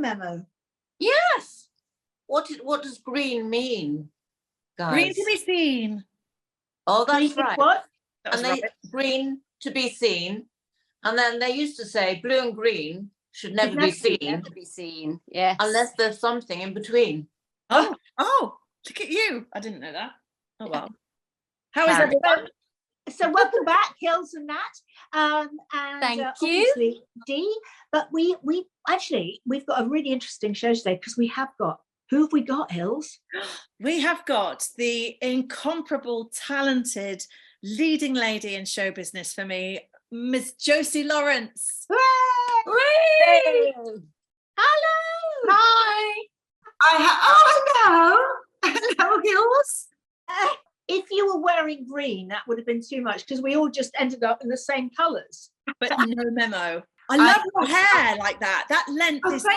memo. Yes. What does green mean, guys? Green to be seen. Oh, that's right. What? Green to be seen. And then they used to say blue and green should never be seen. Never be seen. Yes. Unless there's something in between. Oh, look at you. I didn't know that. Oh, well. How is everyone? So welcome back, Hills and Nat. And Thank you. Obviously, Dee. But we've got a really interesting show today because who have we got, Hills? We have got the incomparable, talented, leading lady in show business for me, Miss Josie Lawrence. Hooray! Hello. Hi. Hello. Hello, Hills. If you were wearing green, that would have been too much because we all just ended up in the same colours. But no memo. I love your hair like that. That length is so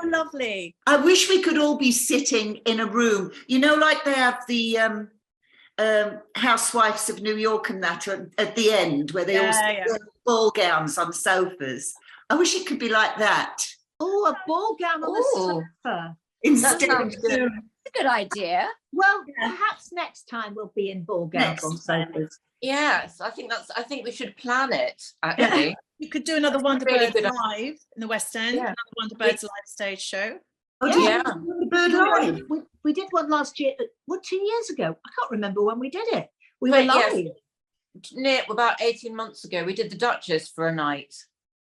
lovely. I wish we could all be sitting in a room. You know, like they have the Housewives of New York and that at the end, where they all sit in ball gowns on sofas. I wish it could be like that. Oh, a ball gown on the sofa. Instead of That's a good idea. Well, perhaps next time we'll be in ball gowns on sofas. Yes, I think we should plan it, actually. You could do another Wonderbirds live in the West End, another Wonderbirds live stage show. Wonderbird live. We did one last year, 2 years ago? I can't remember when we did it. We were live. Yes, about 18 months ago, we did the Duchess for a night.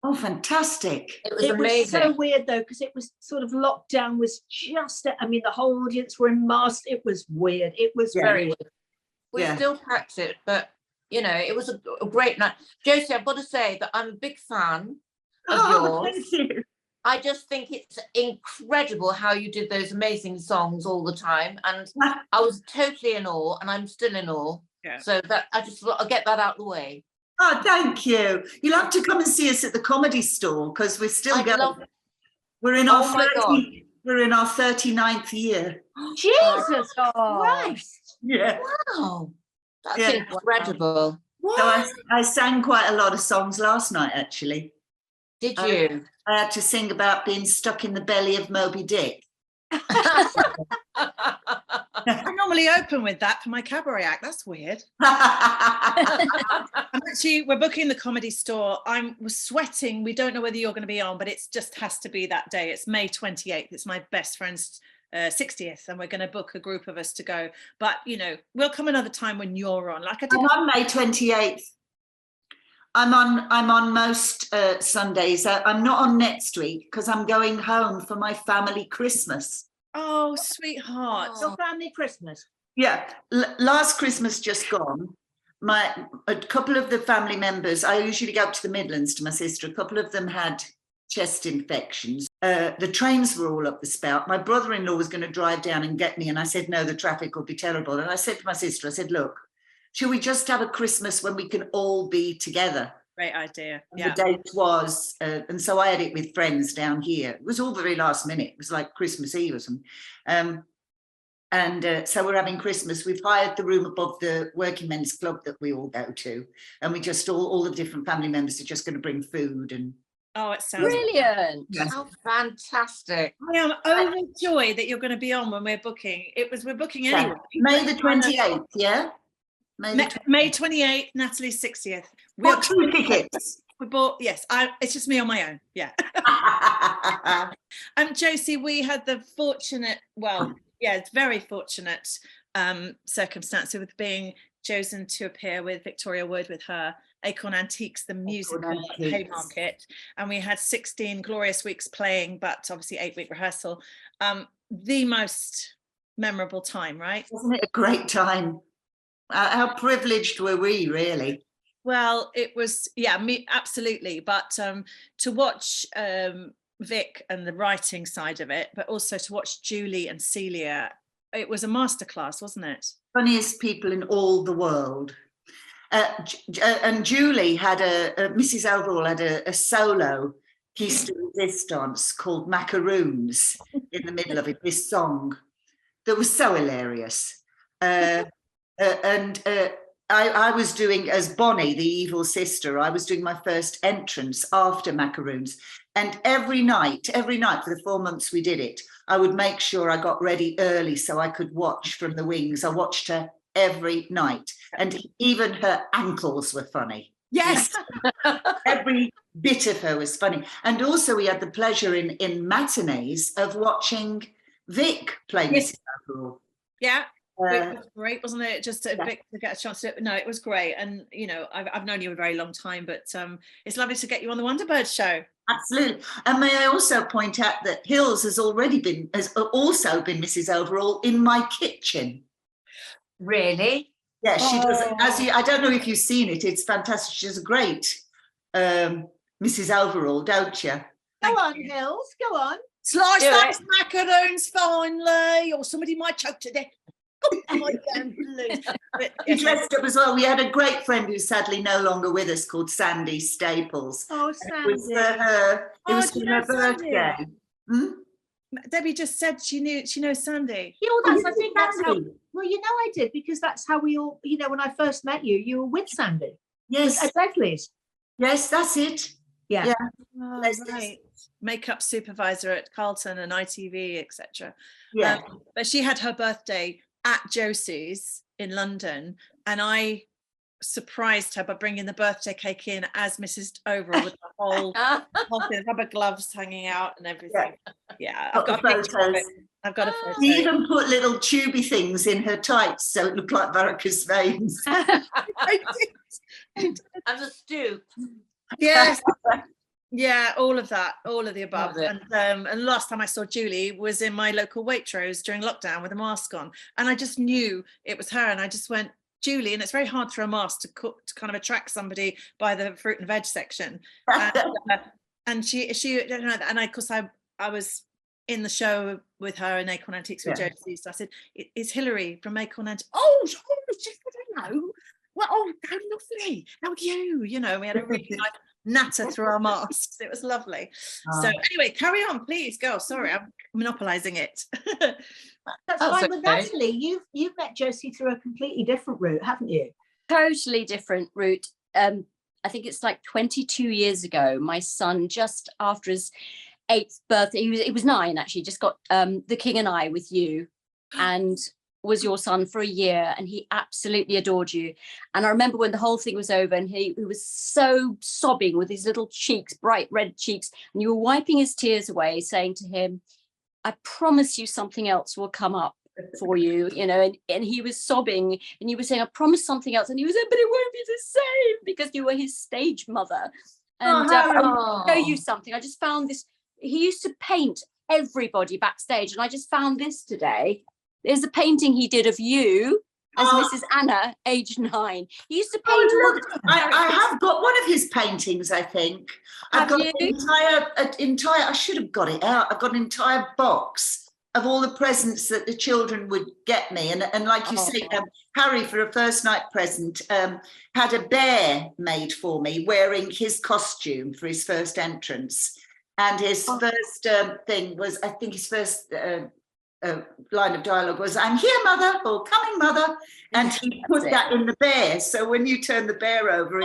Oh, fantastic. It was amazing. So weird, though, because it was sort of lockdown was just, the whole audience were in masks. It was weird. It was very weird. We still packed it, but, it was a great night. Josie, I've got to say that I'm a big fan of yours. Thank you. I just think it's incredible how you did those amazing songs all the time. And I was totally in awe, and I'm still in awe. Yeah. So that I just thought I'll get that out of the way. Oh, thank you. You'll have to come and see us at the Comedy Store because we're still going. We're in our 39th year. Jesus Christ! Yeah. Wow, that's incredible. So I sang quite a lot of songs last night, actually. Did you? I had to sing about being stuck in the belly of Moby Dick. I normally open with that for my cabaret act. That's weird. We're booking the Comedy Store. We're sweating. We don't know whether you're going to be on, but it just has to be that day. It's May 28th. It's my best friend's 60th, and we're going to book a group of us to go. But we'll come another time when you're on. Like I did. I'm on May 28th. I'm on most Sundays. I'm not on next week because I'm going home for my family Christmas. Oh, sweetheart. Your family Christmas. Yeah. Last Christmas just gone, a couple of the family members, I usually go up to the Midlands to my sister, a couple of them had chest infections. The trains were all up the spout. My brother-in-law was going to drive down and get me, and I said, no, the traffic will be terrible. And I said to my sister, I said, look, shall we just have a Christmas when we can all be together? Great idea. The date was, and so I had it with friends down here. It was all very last minute. It was like Christmas Eve or something. So we're having Christmas. We've hired the room above the working men's club that we all go to. And we just, all the different family members are just going to bring food. And oh, it sounds brilliant. Yes. How fantastic. I am overjoyed that you're going to be on when we're booking. We're booking anyway. May the 28th, yeah? May 28th, Natalie's 60th. We What 2 tickets? We bought, yes, it's just me on my own, yeah. Josie, we had the fortunate, it's very fortunate circumstance of being chosen to appear with Victoria Wood with her Acorn Antiques, the musical at Haymarket. And we had 16 glorious weeks playing, but obviously 8-week rehearsal. The most memorable time, right? Wasn't it a great time? How privileged were we, really? Well, it was, me absolutely. But to watch Vic and the writing side of it, but also to watch Julie and Celia, it was a masterclass, wasn't it? Funniest people in all the world. And Julie had Mrs. Overall had a solo piece de resistance called Macaroons in the middle of it, this song that was so hilarious. I was doing, as Bonnie, the evil sister, I was doing my first entrance after Macaroons. And every night for the 4 months we did it, I would make sure I got ready early so I could watch from the wings. I watched her every night, and even her ankles were funny. Yes. Every bit of her was funny. And also we had the pleasure in matinees of watching Vic play Mrs. Overall. Yeah. It was great, wasn't it? Just to get a chance to. No, it was great, and you know, I've known you a very long time, but it's lovely to get you on the Wonderbirds show. Absolutely. And may I also point out that Hills has also been Mrs. Overall in my kitchen. Really? Yeah, she does. I don't know if you've seen it. It's fantastic. She's a great Mrs. Overall, don't you? Go on, Hills. Go on. Slice those macaroons finely, or somebody might choke to death. He dressed up as well. We had a great friend who's sadly no longer with us called Sandy Staples. Oh, Sandy. It was for her. It was for her birthday. Debbie just said she knows Sandy. You know, I think that's how. Well, you know, I did, because that's how we all. You know, when I first met you, you were with Sandy. Yes, at Leslie's. Yes, that's it. Yeah. Oh, right. Makeup supervisor at Carlton and ITV, etc. Yeah. But she had her birthday at Josie's in London, and I surprised her by bringing the birthday cake in as Mrs. Overall with the whole thing, rubber gloves hanging out and everything. Yeah, I've got a picture of it. I've got a photo. She even put little tubey things in her tights so it looked like varicose veins. I did. And the stoop. Yes. Yeah, all of that, all of the above. And last time I saw Julie was in my local Waitrose during lockdown with a mask on, and I just knew it was her, and I just went, Julie, and it's very hard through a mask to kind of attract somebody by the fruit and veg section. And she don't know that, and of course I was in the show with her in Acorn Antiques with Josie, so I said, "It's Hilary from Acorn Antiques." Oh, I don't know. Well, oh, how lovely. How you know, we had a really nice natter through our masks. It was lovely. So anyway, carry on, please. Go. Sorry, I'm monopolizing it. That's fine. With Natalie, you've met Josie through a completely different route, haven't you? Totally different route. I think it's like 22 years ago. My son, just after his 8th birthday, he was 9 actually, just got The King and I with you, and was your son for a year, and he absolutely adored you. And I remember when the whole thing was over, and he was so sobbing with his little cheeks, bright red cheeks, and you were wiping his tears away, saying to him, "I promise you something else will come up for you," you know, and he was sobbing, and you were saying, "I promise something else," and he was saying, "But it won't be the same," because you were his stage mother. And I'll show you something. I just found this. He used to paint everybody backstage, and I just found this today. There's a painting he did of you as Mrs. Anna, age 9. He used to paint all the time. I have got one of his paintings, I think. I've got an entire, I should have got it out. I've got an entire box of all the presents that the children would get me. And like you say, Harry, for a first night present, had a bear made for me wearing his costume for his first entrance. And his first thing was, I think his first line of dialogue was, "I'm here, mother," or "Coming, mother," and he put that in the bear. So when you turn the bear over,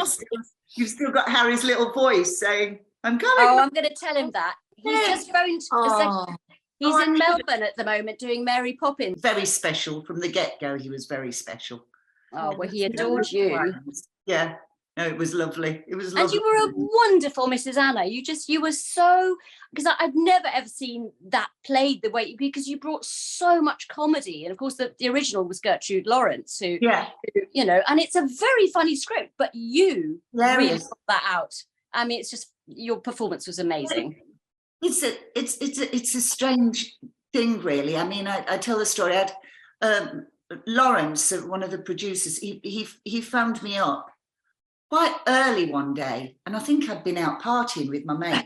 you've still got Harry's little voice saying, "I'm coming." Oh, I'm going to tell him that. He's just going to. He's in Melbourne at the moment doing Mary Poppins. Very special from the get-go. He was very special. Oh, well, he adored you. Yeah. No, it was lovely. It was lovely. And you were a wonderful Mrs. Anna. You were so, because I've never ever seen that played the way, because you brought so much comedy. And of course, the original was Gertrude Lawrence, who, you know, and it's a very funny script, but you really got that out. I mean, it's just, your performance was amazing. It's a strange thing, really. I mean, I tell the story. I had Lawrence, one of the producers, he phoned me up quite early one day, and I think I'd been out partying with my mate,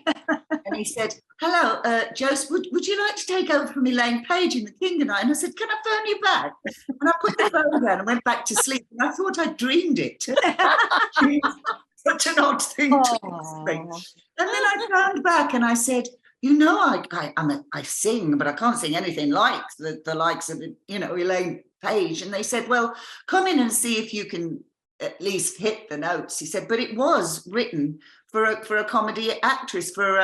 and he said, "Hello, Jose, would you like to take over from Elaine Page in The King and I?" And I said, "Can I phone you back?" And I put the phone down and went back to sleep, and I thought I'd dreamed it. Such an odd thing to think. And then I phoned back and I said, "You know, I sing, but I can't sing anything like the likes of, you know, Elaine Page." And they said, "Well, come in and see if you can at least hit the notes." He said, "But it was written for a comedy actress, for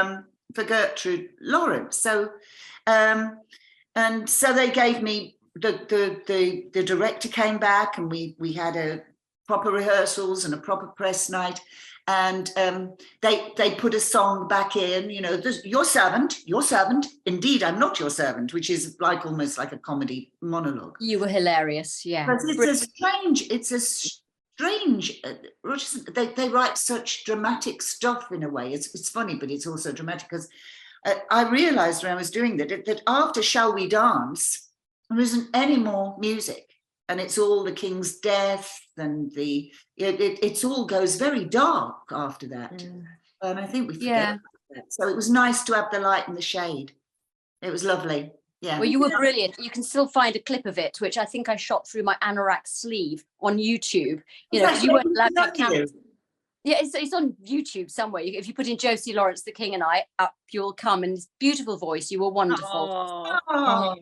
for Gertrude Lawrence. So, and so they gave me the director came back, and we had a proper rehearsals and a proper press night. And they put a song back in, you know, your servant, indeed I'm not your servant, which is like almost like a comedy monologue. You were hilarious, yeah. But it's a strange, they write such dramatic stuff in a way. It's funny, but it's also dramatic, because I realized when I was doing that after Shall We Dance, there isn't any more music. And it's all the king's death, and it all goes very dark after that. And I think we forget about that. So it was nice to have the light and the shade. It was lovely. Yeah. Well, you were brilliant. You can still find a clip of it, which I think I shot through my anorak sleeve on YouTube. You know, because you weren't allowed to have cameras. Yeah, it's on YouTube somewhere. If you put in Josie Lawrence, The King and I, up you'll come. And this beautiful voice. You were wonderful. Oh.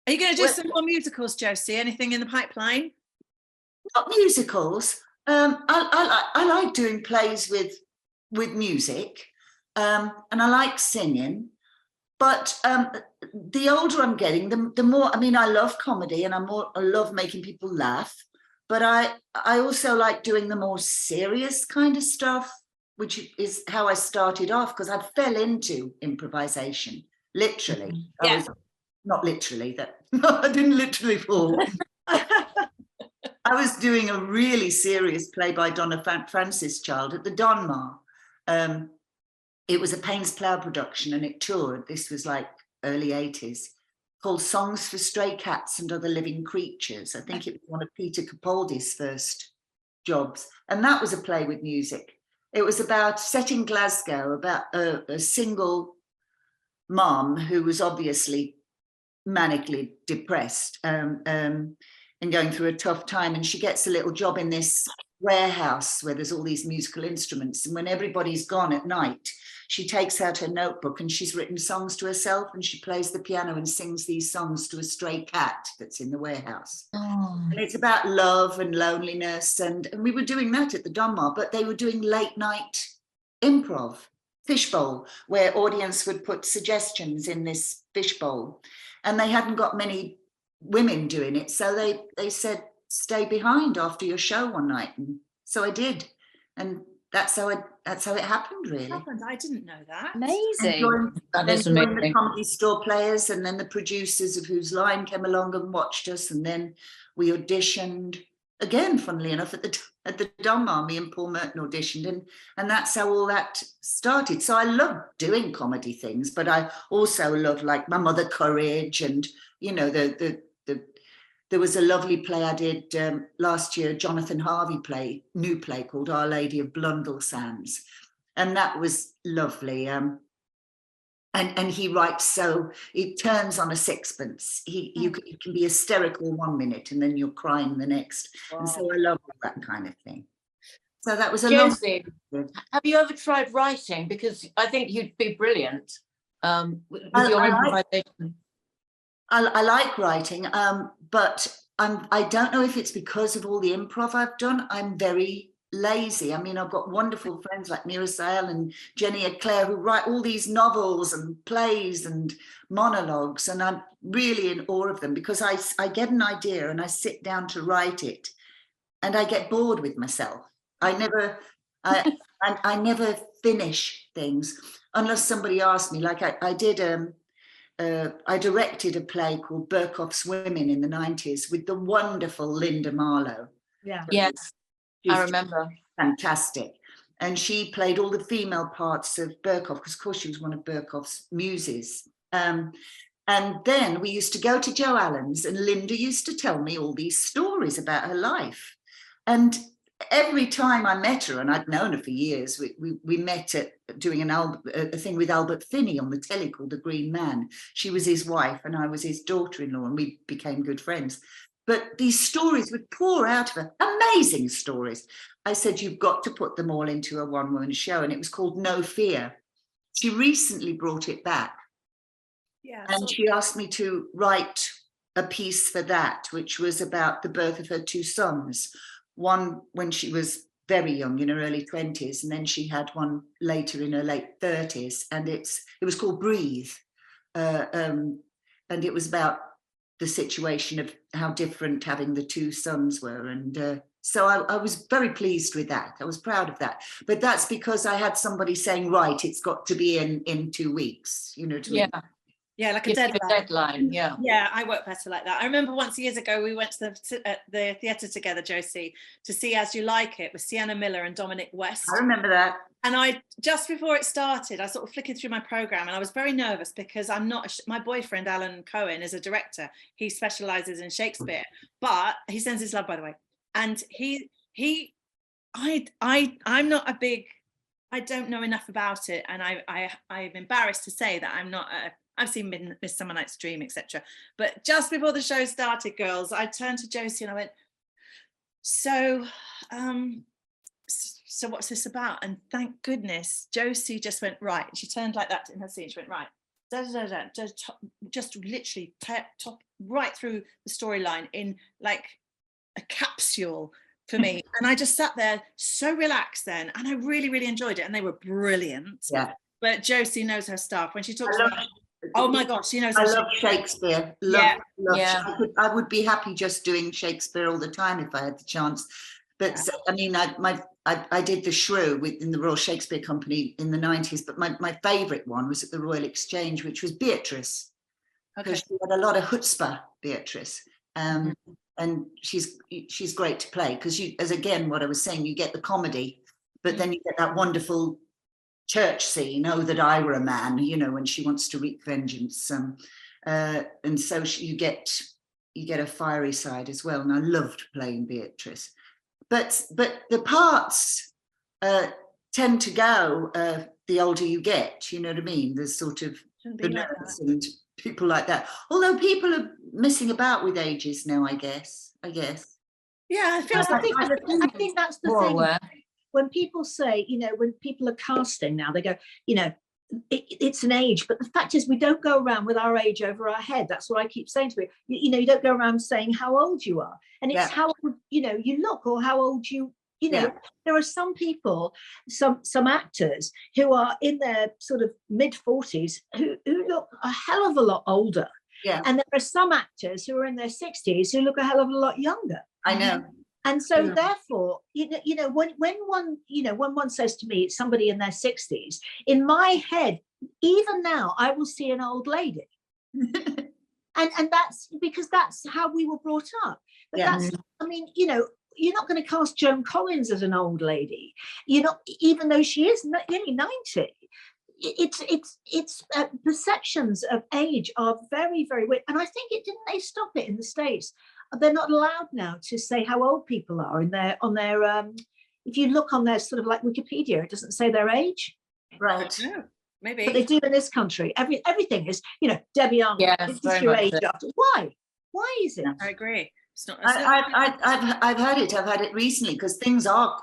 Are you going to do some more musicals, Josie? Anything in the pipeline? Not musicals. I like doing plays with music, and I like singing. But the older I'm getting, the more. I mean, I love comedy, and I love making people laugh. But I also like doing the more serious kind of stuff, which is how I started off, because I fell into improvisation, literally. Yeah. Not literally, that I didn't literally fall. I was doing a really serious play by Donna Francis Child at the Donmar. It was a Payne's Plough production, and it toured. This was like early 80s, called Songs for Stray Cats and Other Living Creatures. I think it was one of Peter Capaldi's first jobs. And that was a play with music. It was about set in Glasgow, about a single mom who was obviously manically depressed and going through a tough time, and she gets a little job in this warehouse where there's all these musical instruments, and when everybody's gone at night, she takes out her notebook and she's written songs to herself, and she plays the piano and sings these songs to a stray cat that's in the warehouse. And it's about love and loneliness, and we were doing that at the Donmar, but they were doing late night improv, fishbowl, where audience would put suggestions in this fishbowl. And they hadn't got many women doing it. So they said, stay behind after your show one night. And so I did. And that's how it happened, really. I didn't know that. Amazing. That is amazing. The Comedy Store players, and then the producers of Whose Line came along and watched us. And then we auditioned again, funnily enough, at the Donmar. Me and Paul Merton auditioned, and that's how all that started. So I love doing comedy things, but I also love, like, My Mother Courage, and you know, there was a lovely play I did last year, Jonathan Harvey new play called Our Lady of Blundell Sands, and that was lovely. And he writes, so it turns on a sixpence. You can be hysterical 1 minute and then you're crying the next. Wow. And so I love that kind of thing. So that was a Josie, have you ever tried writing? Because I think you'd be brilliant with your improvisation. I like writing, but I don't know if it's because of all the improv I've done. I'm very lazy. I mean, I've got wonderful friends like Mira Sale and Jenny Eclair who write all these novels and plays and monologues, and I'm really in awe of them, because I get an idea and I sit down to write it and I get bored with myself. I never finish things unless somebody asks me. Like I directed a play called Berkoff's Women in the 90s with the wonderful Linda Marlowe. Yeah. Yes. I remember. Fantastic. And she played all the female parts of Berkoff, because of course she was one of Berkoff's muses. And then we used to go to Joe Allen's, and Linda used to tell me all these stories about her life. And every time I met her, and I'd known her for years, we met at doing a thing with Albert Finney on the telly called The Green Man. She was his wife and I was his daughter-in-law, and we became good friends. But these stories would pour out of her, amazing stories. I said, you've got to put them all into a one-woman show, and it was called No Fear. She recently brought it back. Yeah, and she asked me to write a piece for that, which was about the birth of her two sons. One when she was very young, in her early 20s, and then she had one later in her late 30s, and it was called Breathe, and it was about the situation of how different having the two sons were, and so I was very pleased with that. I was proud of that, but that's because I had somebody saying, right, it's got to be in 2 weeks, you know. Yeah, like a Give you deadline. deadline. Yeah. Yeah, I work better like that. I remember once years ago, we went to the theatre together, Josie, to see As You Like It with Sienna Miller and Dominic West. I remember that. And I, just before it started, I sort of flickered through my program, and I was very nervous because I'm not, my boyfriend, Alan Cohen, is a director. He specializes in Shakespeare, but he sends his love, by the way. And I'm not a big, I don't know enough about it. And I'm embarrassed to say that I'm not I've seen Midsummer Night's Dream, etc. But just before the show started, girls, I turned to Josie and I went, so what's this about? And thank goodness, Josie just went, right. She turned like that in her scene. She went, right, just literally top right through the storyline in like a capsule for me. And I just sat there so relaxed then, and I really, really enjoyed it. And they were brilliant. Yeah. But Josie knows her stuff. When she talks about, oh my gosh, she knows. I love Shakespeare. Yeah. I would be happy just doing Shakespeare all the time if I had the chance. But yeah. I mean, I did the Shrew in the Royal Shakespeare Company in the 90s, but my favourite one was at the Royal Exchange, which was Beatrice. Because she had a lot of chutzpah, Beatrice. And she's great to play because as again, what I was saying, you get the comedy, but then you get that wonderful church scene, oh, that I were a man, you know, when she wants to wreak vengeance. And so you get a fiery side as well. And I loved playing Beatrice. But the parts tend to go the older you get, you know what I mean? There's sort of the nerds and people like that. Although people are messing about with ages now, I guess. Yeah, I think that's the thing. When people say, you know, when people are casting now, they go, you know, it's an age, but the fact is we don't go around with our age over our head. That's what I keep saying to people. You know, you don't go around saying how old you are, and it's how, you know, you look or how old you know. There are some people, some actors who are in their sort of mid-40s who look a hell of a lot older. Yeah. And there are some actors who are in their 60s who look a hell of a lot younger. I know. And so therefore, you know, when one says to me, it's somebody in their 60s, in my head, even now, I will see an old lady. and that's because that's how we were brought up. But that's, I mean, you know, you're not going to cast Joan Collins as an old lady. You're not, even though she is nearly 90. It's perceptions of age are very, very weird. And I think they stop it in the States. They're not allowed now to say how old people are on their if you look on their sort of like Wikipedia, it doesn't say their age. Right. Yeah, maybe. But they do in this country. Everything is, you know, Debbie Arnold. This is your age after. Why is it? I agree. It's not. I've had it. I've had it recently because things are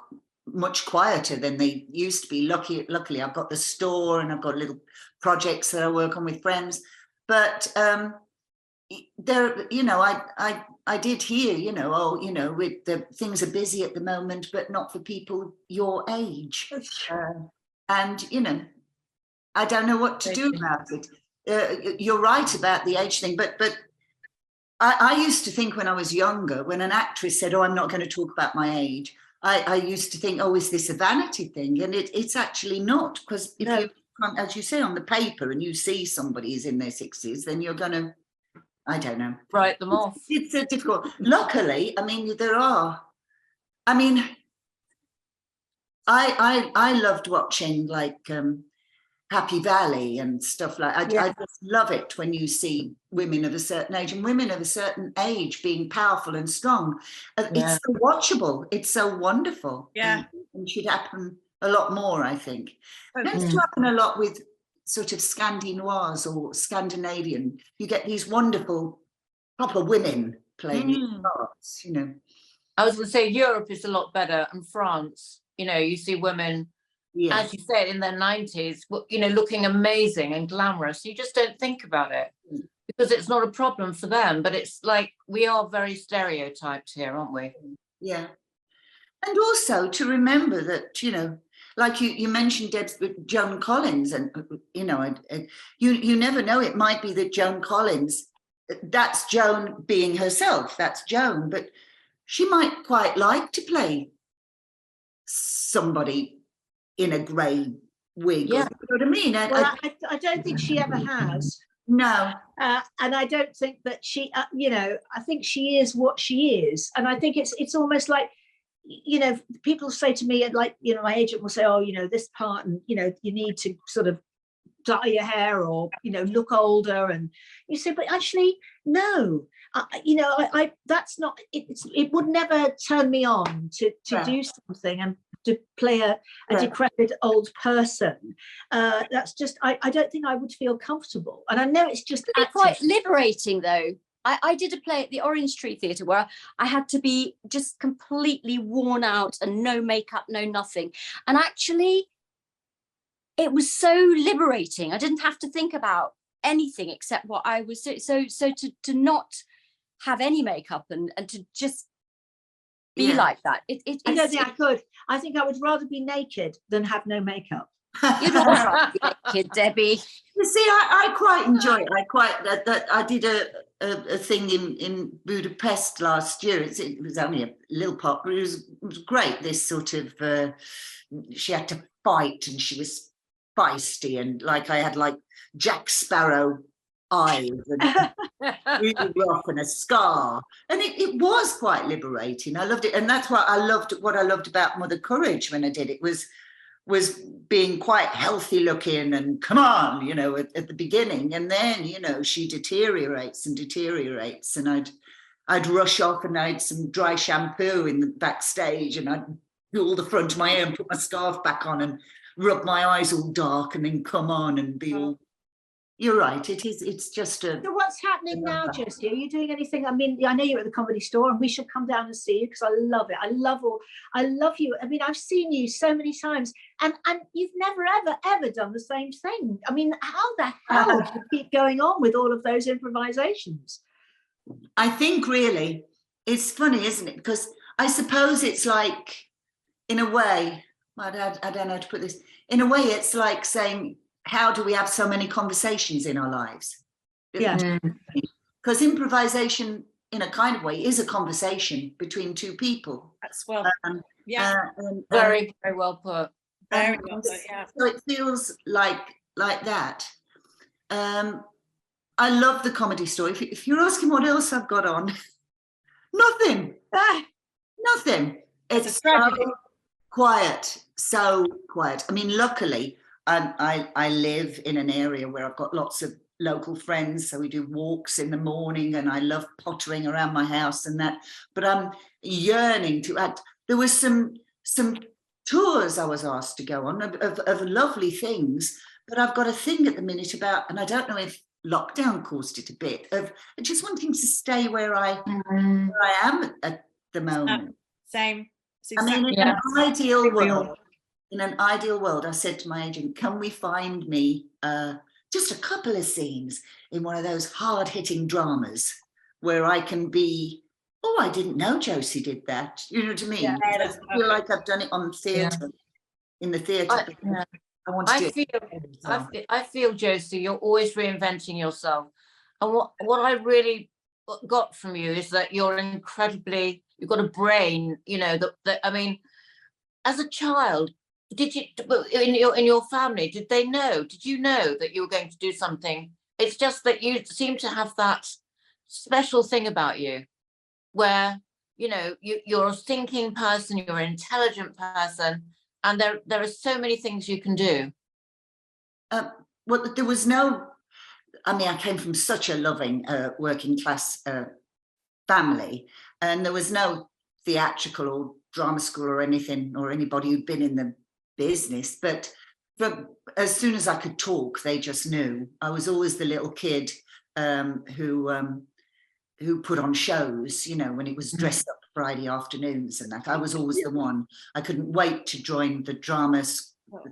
much quieter than they used to be. Luckily, I've got the store and I've got little projects that I work on with friends. But there, you know, I did hear, you know, oh, you know, with the things are busy at the moment, but not for people your age. And you know, I don't know what to do about it. You're right about the age thing, but I used to think when I was younger, when an actress said, "Oh, I'm not going to talk about my age," I used to think, "Oh, is this a vanity thing?" And it's actually not, because if you, as you say, on the paper, and you see somebody is in their 60s, then you're going to, I don't know, write them off. It's difficult. Luckily, I mean, there are. I mean, I loved watching like Happy Valley and stuff like. I just love it when you see women of a certain age and women of a certain age being powerful and strong. It's so watchable. It's so wonderful. Yeah, and should happen a lot more. I think it tends to happen a lot with sort of Scandinoirs or Scandinavian. You get these wonderful proper women playing these parts, you know. I was going to say Europe is a lot better, and France, you know, you see women, as you said, in their 90s, you know, looking amazing and glamorous. You just don't think about it because it's not a problem for them, but it's like we are very stereotyped here, aren't we? Yeah. And also to remember that, you know, like you mentioned Deb's Joan Collins, and you know, you never know. It might be that Joan Collins, that's Joan being herself. That's Joan, but she might quite like to play somebody in a grey wig. Yeah. You know what I mean? Well, I don't think she ever has. No. And I don't think that she, you know, I think she is what she is. And I think it's almost like, you know, people say to me, like, you know, my agent will say, oh, you know, this part, and, you know, you need to sort of dye your hair or, you know, look older. And you say, but actually, no, you know, I that's not, it would never turn me on to do something and to play a decrepit old person. That's just, I don't think I would feel comfortable. And I know it's just quite liberating though. I did a play at the Orange Tree Theatre where I had to be just completely worn out and no makeup, no nothing. And actually, it was so liberating. I didn't have to think about anything except what I was. So to not have any makeup and to just be like that. I don't think I could. I think I would rather be naked than have no makeup. You'd rather be naked, Debbie. You see, I quite enjoy it. I did a thing in Budapest last year. It was only a little part, but it was great. This sort of, she had to fight and she was feisty, and like I had like Jack Sparrow eyes and really rough and a scar. And it was quite liberating. I loved it. And that's what I loved about Mother Courage when I did it was being quite healthy looking and come on, you know, at the beginning. And then, you know, she deteriorates and I'd rush off and I'd some dry shampoo in the backstage and I'd do all the front of my hair and put my scarf back on and rub my eyes all dark and then come on and be all. You're right. It's just a. So what's happening now, Josie? Are you doing anything? I mean, I know you're at the Comedy Store, and we should come down and see you because I love it. I love you. I mean, I've seen you so many times, and you've never ever done the same thing. I mean, how the hell do you keep going on with all of those improvisations? I think really, it's funny, isn't it? Because I suppose it's like, in a way, I don't know how to put this. In a way, it's like saying, how do we have so many conversations in our lives? Yeah. Because improvisation, in a kind of way, is a conversation between two people. That's well. Very, very well put. Very well put, yeah. So it feels like that. I love the Comedy Store. If you're asking what else I've got on, nothing. Nothing. It's so quiet. I mean, luckily, I live in an area where I've got lots of local friends, so we do walks in the morning and I love pottering around my house and that, but I'm yearning to add. There was some tours I was asked to go on of lovely things, but I've got a thing at the minute about, and I don't know if lockdown caused it a bit, of just wanting to stay where I am at the moment. Same. I mean, in an ideal world, I said to my agent, can we find me just a couple of scenes in one of those hard-hitting dramas where I can be, oh, I didn't know Josie did that. You know what I mean? Yeah, I feel like I've done it on theatre, in the theatre. I feel, Josie, you're always reinventing yourself. And what I really got from you is that you're you've got a brain, you know, that I mean, as a child, did you, in your family, did you know that you were going to do something? It's just that you seem to have that special thing about you where, you know, you're a thinking person, you're an intelligent person, and there are so many things you can do. Well, there was no, I mean, I came from such a loving working class family, and there was no theatrical or drama school or anything, or anybody who'd been in the business, but as soon as I could talk, they just knew. I was always the little kid who put on shows, you know, when it was dressed up Friday afternoons and that. I was always the one. I couldn't wait to join the drama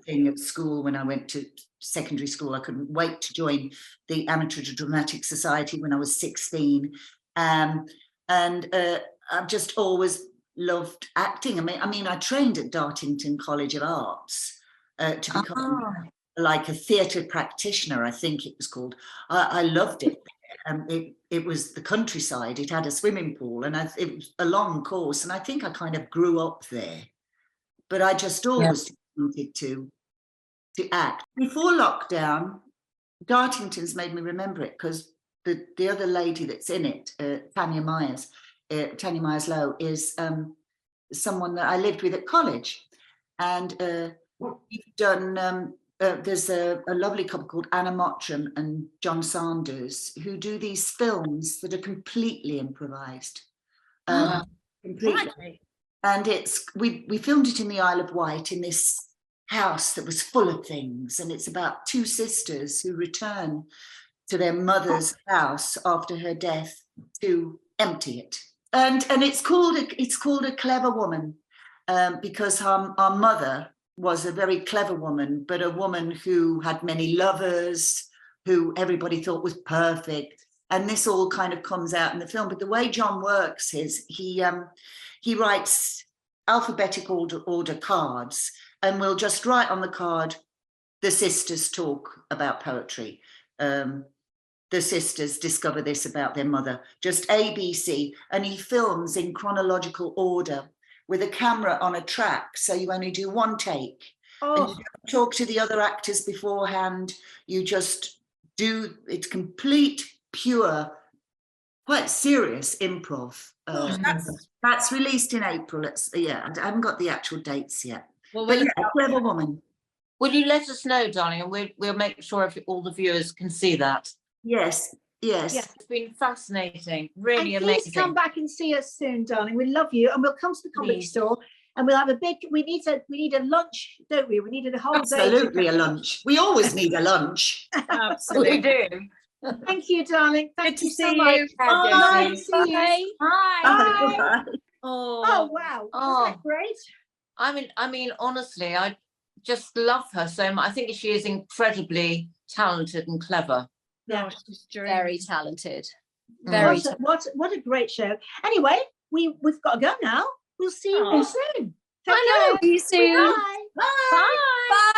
thing at school when I went to secondary school. I couldn't wait to join the Amateur Dramatic Society when I was 16. And I've just always loved acting. I mean, I trained at Dartington College of Arts to become like a theatre practitioner, I think it was called. I loved it. It was the countryside. It had a swimming pool, and it was a long course. And I think I kind of grew up there. But I just always wanted to act. Before lockdown, Dartington's made me remember it because the other lady that's in it, Tanya Myers Lowe, is someone that I lived with at college. And we've done, there's a lovely couple called Anna Mottram and John Sanders who do these films that are completely improvised. Completely. And we filmed it in the Isle of Wight in this house that was full of things. And it's about two sisters who return to their mother's house after her death to empty it. And it's called a Clever Woman because our mother was a very clever woman, but a woman who had many lovers, who everybody thought was perfect. And this all kind of comes out in the film. But the way John works is he writes alphabetical order cards, and we'll just write on the card, the sisters talk about poetry. The sisters discover this about their mother, just A, B, C. And he films in chronological order with a camera on a track. So you only do one take. And you don't talk to the other actors beforehand. You just do, it's complete, pure, quite serious improv. That's released in April. I haven't got the actual dates yet. Well, but yeah, Clever Woman. Will you let us know, darling, and we'll make sure all the viewers can see that. Yes. It's been fascinating, really and amazing. Please come back and see us soon, darling. We love you, and we'll come to the comedy store, and we'll have a big. We need a lunch, don't we? We needed a whole day. Absolutely a lunch. We always need a lunch. Absolutely. We do. Thank you, darling. Thank you so much. Bye. Bye. See you. Bye. Bye. Oh wow. Oh. Isn't that great? I mean, honestly, I just love her so much. I think she is incredibly talented and clever. Yeah, she's Very talented. What a great show. Anyway, we've got to go now. We'll see you all soon. I know. See you soon. Bye. Bye.